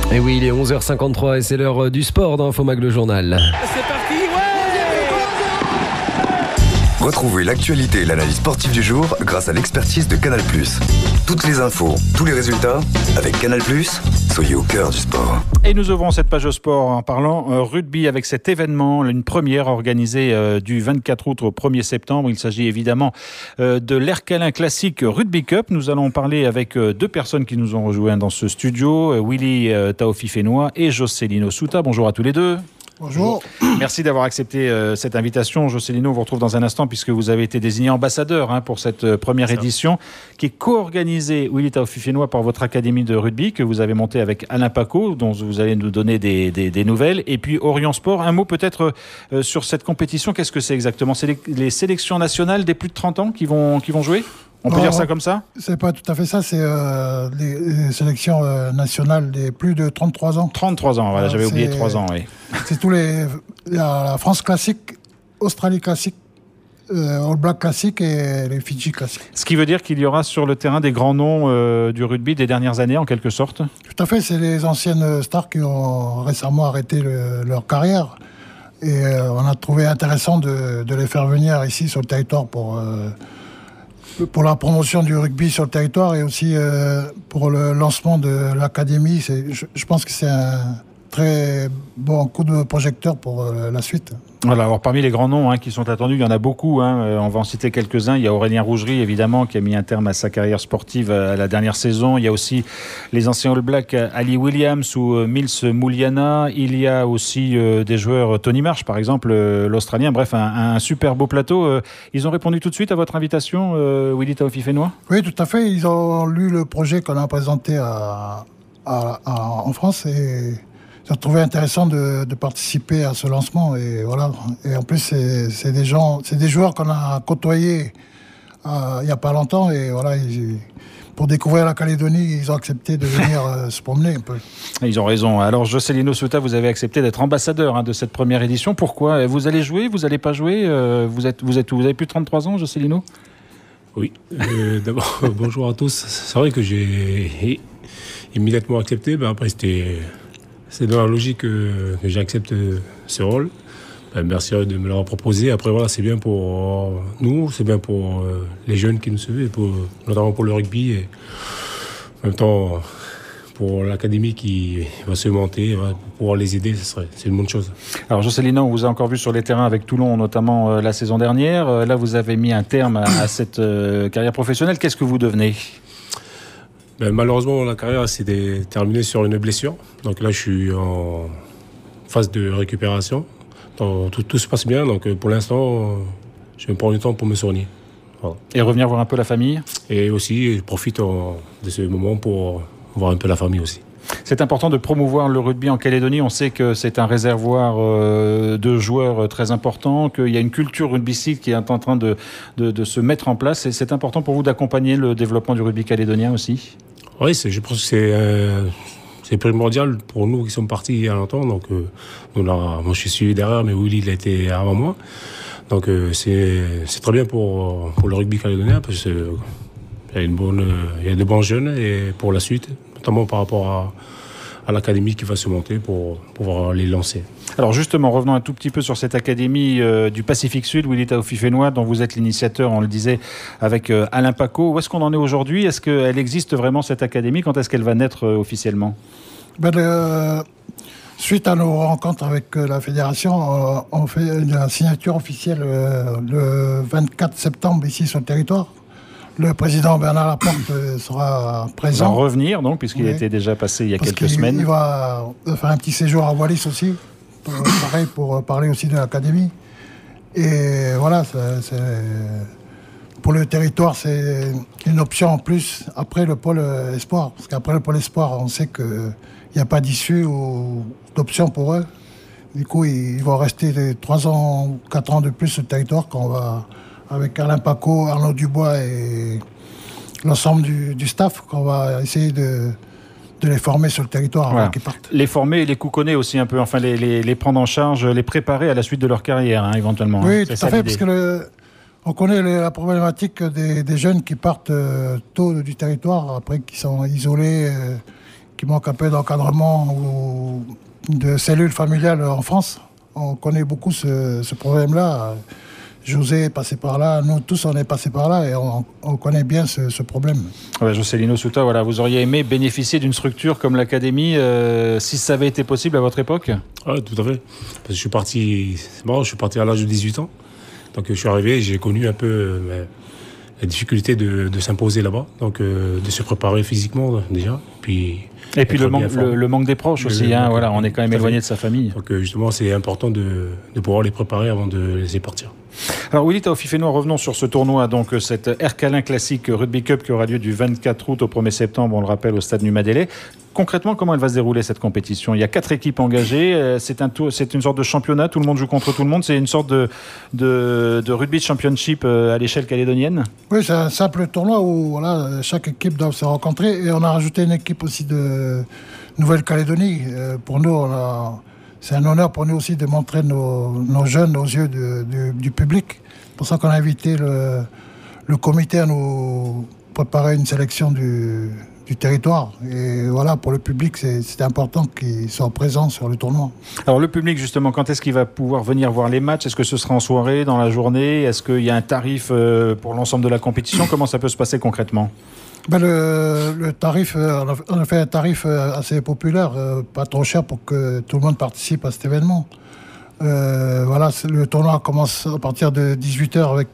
Et oui, il est 11h53 et c'est l'heure du sport dans Infomag le journal. C'est parti, ouais! Retrouvez l'actualité et l'analyse sportive du jour grâce à l'expertise de Canal+. Toutes les infos, tous les résultats, avec Canal+, soyez au cœur du sport. Et nous ouvrons cette page sport en parlant rugby avec cet événement, une première organisée du 24 août au 1er septembre. Il s'agit évidemment de l'Ercalin Classic Rugby Cup. Nous allons parler avec deux personnes qui nous ont rejoints dans ce studio, Willy Taofifénois et Jocelino Souta. Bonjour à tous les deux. Bonjour. Merci d'avoir accepté cette invitation. Jocelino, on vous retrouve dans un instant puisque vous avez été désigné ambassadeur pour cette première édition qui est co-organisée, Willy Taofifénois, par votre académie de rugby que vous avez montée avec Alain Paco, dont vous allez nous donner des nouvelles. Et puis Orient Sport, un mot peut-être sur cette compétition. Qu'est-ce que c'est exactement ? C'est les sélections nationales des plus de 30 ans qui vont jouer ? On peut dire ça comme ça ? C'est pas tout à fait ça, c'est les sélections nationales des plus de 33 ans. 33 ans, voilà, j'avais oublié 3 ans, oui. C'est tous la France classique, Australie classique, All Black classique et les Fidji classiques. Ce qui veut dire qu'il y aura sur le terrain des grands noms du rugby des dernières années, en quelque sorte ? Tout à fait, c'est les anciennes stars qui ont récemment arrêté leur carrière. Et on a trouvé intéressant de les faire venir ici sur le territoire pour la promotion du rugby sur le territoire et aussi pour le lancement de l'académie. Je pense que c'est un très bon coup de projecteur pour la suite. Voilà, alors parmi les grands noms qui sont attendus, il y en a beaucoup. On va en citer quelques-uns. Il y a Aurélien Rougerie, évidemment, qui a mis un terme à sa carrière sportive à la dernière saison. Il y a aussi les anciens All Blacks, Ali Williams ou Mills Mouliana. Il y a aussi des joueurs, Tony Marsh, par exemple, l'Australien. Bref, un super beau plateau. Ils ont répondu tout de suite à votre invitation, Willy Taofifénois ? Oui, tout à fait. Ils ont lu le projet qu'on a présenté en France et j'ai trouvé intéressant de participer à ce lancement et voilà. Et en plus, c'est des joueurs qu'on a côtoyés il n'y a pas longtemps et voilà. Pour découvrir la Calédonie, ils ont accepté de venir se promener un peu. Ils ont raison. Alors, Jocelino Souta, vous avez accepté d'être ambassadeur de cette première édition. Pourquoi ? Vous allez jouer ? Vous n'allez pas jouer ? Vous avez plus de 33 ans, Jocelino ? Oui. D'abord, bonjour à tous. C'est vrai que j'ai immédiatement accepté. Mais après, c'est dans la logique que j'accepte ce rôle. Merci de me l'avoir proposé. Après, voilà, c'est bien pour nous, c'est bien pour les jeunes qui nous suivent, notamment pour le rugby. Et en même temps, pour l'académie qui va se monter, pour pouvoir les aider, c'est une bonne chose. Alors, Jocelino, on vous a encore vu sur les terrains avec Toulon, notamment la saison dernière. Là, vous avez mis un terme à cette carrière professionnelle. Qu'est-ce que vous devenez ? Malheureusement, la carrière s'est terminée sur une blessure. Donc là, je suis en phase de récupération. Donc, tout se passe bien. Donc pour l'instant, je vais me prendre du temps pour me soigner. Voilà. Et revenir voir un peu la famille ? Et aussi, je profite de ce moment pour voir un peu la famille aussi. C'est important de promouvoir le rugby en Calédonie. On sait que c'est un réservoir de joueurs très important, qu'il y a une culture rugbystique qui est en train de se mettre en place. Et c'est important pour vous d'accompagner le développement du rugby calédonien aussi ? Oui, je pense que c'est primordial pour nous qui sommes partis il y a longtemps. Donc, moi, je suis suivi derrière, mais Willy, il a été avant moi. Donc, c'est très bien pour le rugby calédonien parce qu'il y a de bons jeunes et pour la suite, notamment par rapport à l'académie qui va se monter pour pouvoir les lancer. Alors justement, revenons un tout petit peu sur cette académie du Pacifique Sud, Willy Taofifénois, dont vous êtes l'initiateur, on le disait, avec Alain Paco. Où est-ce qu'on en est aujourd'hui ? Est-ce qu'elle existe vraiment, cette académie ? Quand est-ce qu'elle va naître officiellement ? Suite à nos rencontres avec la fédération, on fait la signature officielle le 24 septembre ici sur le territoire. Le président Bernard Laporte sera présent. Il va revenir, donc, puisqu'il était déjà passé il y a quelques semaines. Il va faire un petit séjour à Wallis aussi, pareil, pour parler aussi de l'académie. Et voilà, pour le territoire, c'est une option en plus après le pôle espoir. Parce qu'après le pôle espoir, on sait qu'il n'y a pas d'issue ou d'option pour eux. Du coup, ils vont rester 3 ans, 4 ans de plus sur le territoire qu'on va... avec Alain Paco, Arnaud Dubois et l'ensemble du staff, qu'on va essayer de les former sur le territoire avant qu'ils partent. Les former et les couconner aussi un peu, enfin les prendre en charge, les préparer à la suite de leur carrière, éventuellement. Oui, tout à fait, parce que on connaît la problématique des jeunes qui partent tôt du territoire, après qui sont isolés, manque un peu d'encadrement ou de cellules familiales en France. On connaît beaucoup ce problème-là. José est passé par là, nous tous on est passé par là et on connaît bien ce problème. Ouais, Jocelino Souta, voilà, vous auriez aimé bénéficier d'une structure comme l'académie si ça avait été possible à votre époque ? Oui, tout à fait. Parce que je suis parti à l'âge de 18 ans. Donc je suis arrivé et j'ai connu un peu la difficulté de s'imposer là-bas. Donc de se préparer physiquement déjà. Et puis le manque des proches aussi, hein, voilà, on est quand même éloigné de sa famille. Donc justement, c'est important de pouvoir les préparer avant de laisser partir. Alors Willy Taofifénois, revenons sur ce tournoi, donc cette Ercalin Classic Rugby Cup qui aura lieu du 24 août au 1er septembre, on le rappelle, au stade Numadélé. Concrètement, comment elle va se dérouler cette compétition ? Il y a 4 équipes engagées, c'est une sorte de championnat, tout le monde joue contre tout le monde, c'est une sorte de rugby championship à l'échelle calédonienne ? Oui, c'est un simple tournoi où voilà, chaque équipe doit se rencontrer et on a rajouté une équipe aussi de Nouvelle-Calédonie. Pour nous, c'est un honneur pour nous aussi de montrer nos jeunes aux yeux du public. C'est pour ça qu'on a invité le comité à nous préparer une sélection du territoire. Et voilà, pour le public, c'est important qu'ils soient présents sur le tournoi. Alors le public, justement, quand est-ce qu'il va pouvoir venir voir les matchs ? Est-ce que ce sera en soirée, dans la journée ? Est-ce qu'il y a un tarif pour l'ensemble de la compétition ? Comment ça peut se passer concrètement ? Le tarif, on a fait un tarif assez populaire, pas trop cher pour que tout le monde participe à cet événement. Voilà, le tournoi commence à partir de 18h avec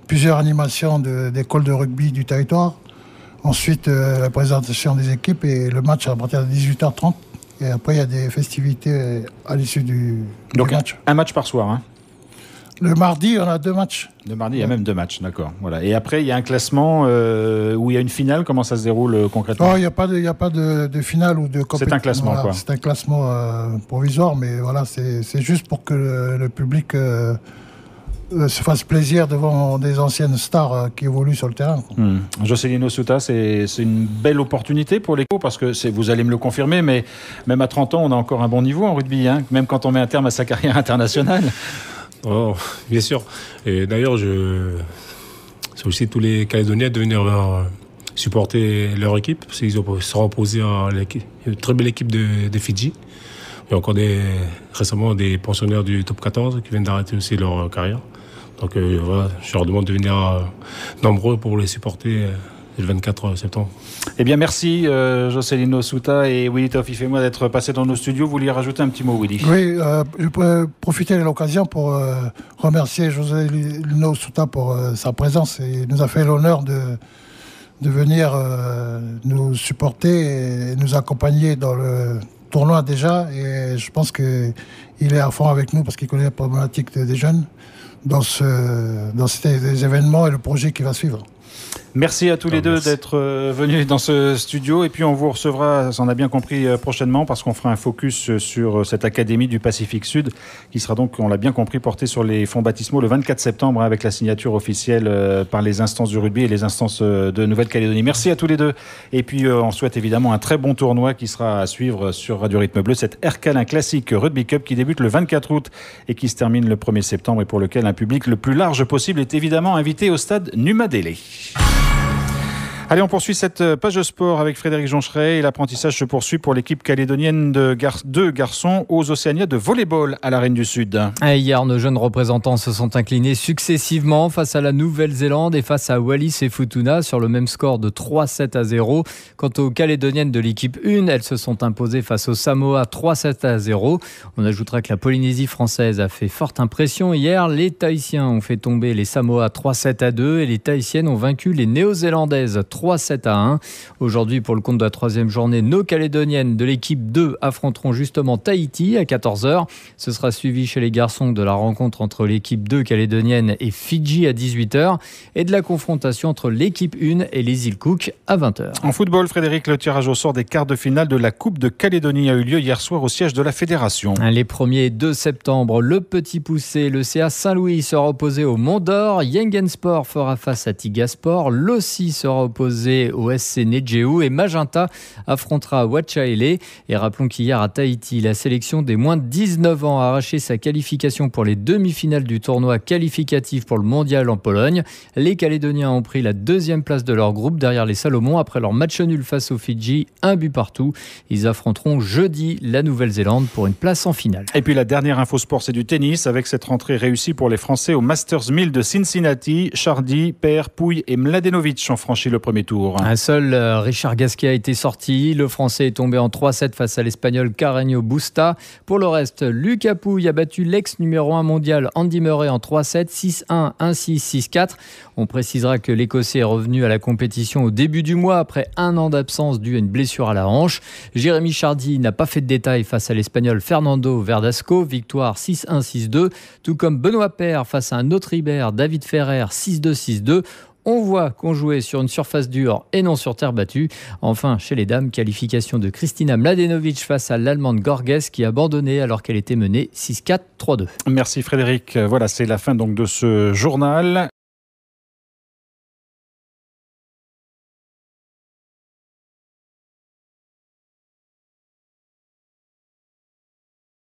plusieurs animations d'écoles de rugby du territoire. Ensuite, la présentation des équipes et le match à partir de 18h30. Et après, il y a des festivités à l'issue du match. Un match par soir, hein ? Le mardi, on a 2 matchs. Le mardi, il y a même 2 matchs, d'accord. Voilà. Et après, il y a un classement où il y a une finale. Comment ça se déroule concrètement ? Il n'y a pas de finale ou de compétition. C'est un classement, voilà, quoi. C'est un classement provisoire, mais voilà, c'est juste pour que le public se fasse plaisir devant des anciennes stars qui évoluent sur le terrain. Jocelino Souta, c'est une belle opportunité pour l'équipe parce que vous allez me le confirmer, mais même à 30 ans, on a encore un bon niveau en rugby, hein, même quand on met un terme à sa carrière internationale. Oh, bien sûr. Et d'ailleurs, c'est aussi tous les Calédoniens de venir supporter leur équipe, parce qu'ils seront opposés à une très belle équipe de Fidji. Il y a encore récemment des pensionnaires du top 14 qui viennent d'arrêter aussi leur carrière. Donc voilà, je leur demande de venir nombreux pour les supporter le 24 septembre. Eh bien, merci Jocelino Souta et Willy Taofifénois d'être passés dans nos studios. Vous vouliez rajouter un petit mot, Willy ? Oui, je peux profiter de l'occasion pour remercier Jocelino Souta pour sa présence. Il nous a fait l'honneur de venir nous supporter et nous accompagner dans le tournoi déjà. Et je pense qu'il est à fond avec nous parce qu'il connaît la problématique des jeunes dans ces événements et le projet qui va suivre. Merci à tous les deux d'être venus dans ce studio et puis on vous recevra, on a bien compris, prochainement parce qu'on fera un focus sur cette Académie du Pacifique Sud qui sera donc, on l'a bien compris, portée sur les fonds baptismaux le 24 septembre avec la signature officielle par les instances du rugby et les instances de Nouvelle-Calédonie. Merci à tous les deux et puis on souhaite évidemment un très bon tournoi qui sera à suivre sur Radio Rythme Bleu, cette Ercalin Classic Rugby Cup qui débute le 24 août et qui se termine le 1er septembre et pour lequel un public le plus large possible est évidemment invité au stade Numadélé. Allez, on poursuit cette page de sport avec Frédéric Joncheret et l'apprentissage se poursuit pour l'équipe calédonienne de garçons aux Océaniades de volleyball à la Reine du Sud. Hier, nos jeunes représentants se sont inclinés successivement face à la Nouvelle-Zélande et face à Wallis et Futuna sur le même score de 3-7-0. Quant aux calédoniennes de l'équipe 1, elles se sont imposées face aux Samoa 3-7-0. On ajoutera que la Polynésie française a fait forte impression hier. Les Tahitiens ont fait tomber les Samoa 3-7-2 et les Tahitiennes ont vaincu les Néo-Zélandaises 3-7-1. Aujourd'hui, pour le compte de la 3e journée, nos Calédoniennes de l'équipe 2 affronteront justement Tahiti à 14h. Ce sera suivi chez les garçons de la rencontre entre l'équipe 2 calédonienne et Fidji à 18h et de la confrontation entre l'équipe 1 et les îles Cook à 20h. En football, Frédéric, le tirage au sort des quarts de finale de la Coupe de Calédonie a eu lieu hier soir au siège de la Fédération. Les 1er et 2 septembre, le Petit Poucé, le CA Saint-Louis sera opposé au Mont d'Or, Yengen Sport fera face à Tigasport, l'Ossi sera opposé opposé au SC Nejeu et Magenta affrontera Wachaele. Et rappelons qu'hier à Tahiti, la sélection des moins de 19 ans a arraché sa qualification pour les demi-finales du tournoi qualificatif pour le mondial en Pologne. Les Calédoniens ont pris la deuxième place de leur groupe derrière les Salomons après leur match nul face aux Fidji, 1 but partout. Ils affronteront jeudi la Nouvelle-Zélande pour une place en finale. Et puis la dernière info sport, c'est du tennis avec cette rentrée réussie pour les Français au Masters 1000 de Cincinnati. Chardy, Paire, Pouille et Mladenovic ont franchi le premier tour. Un seul Richard Gasquet a été sorti. Le Français est tombé en 3-7 face à l'Espagnol Carreño Busta. Pour le reste, Lucas Pouille a battu l'ex numéro 1 mondial Andy Murray en 3-7, 6-1, 1-6, 6-4. On précisera que l'Écossais est revenu à la compétition au début du mois après un an d'absence due à une blessure à la hanche. Jérémy Chardy n'a pas fait de détails face à l'Espagnol Fernando Verdasco, victoire 6-1, 6-2, tout comme Benoît Paire face à un autre Ibère, David Ferrer, 6-2, 6-2. On voit qu'on jouait sur une surface dure et non sur terre battue. Enfin, chez les dames, qualification de Kristina Mladenovic face à l'Allemande Gorges qui a abandonné alors qu'elle était menée 6-4, 3-2. Merci Frédéric. Voilà, c'est la fin donc de ce journal.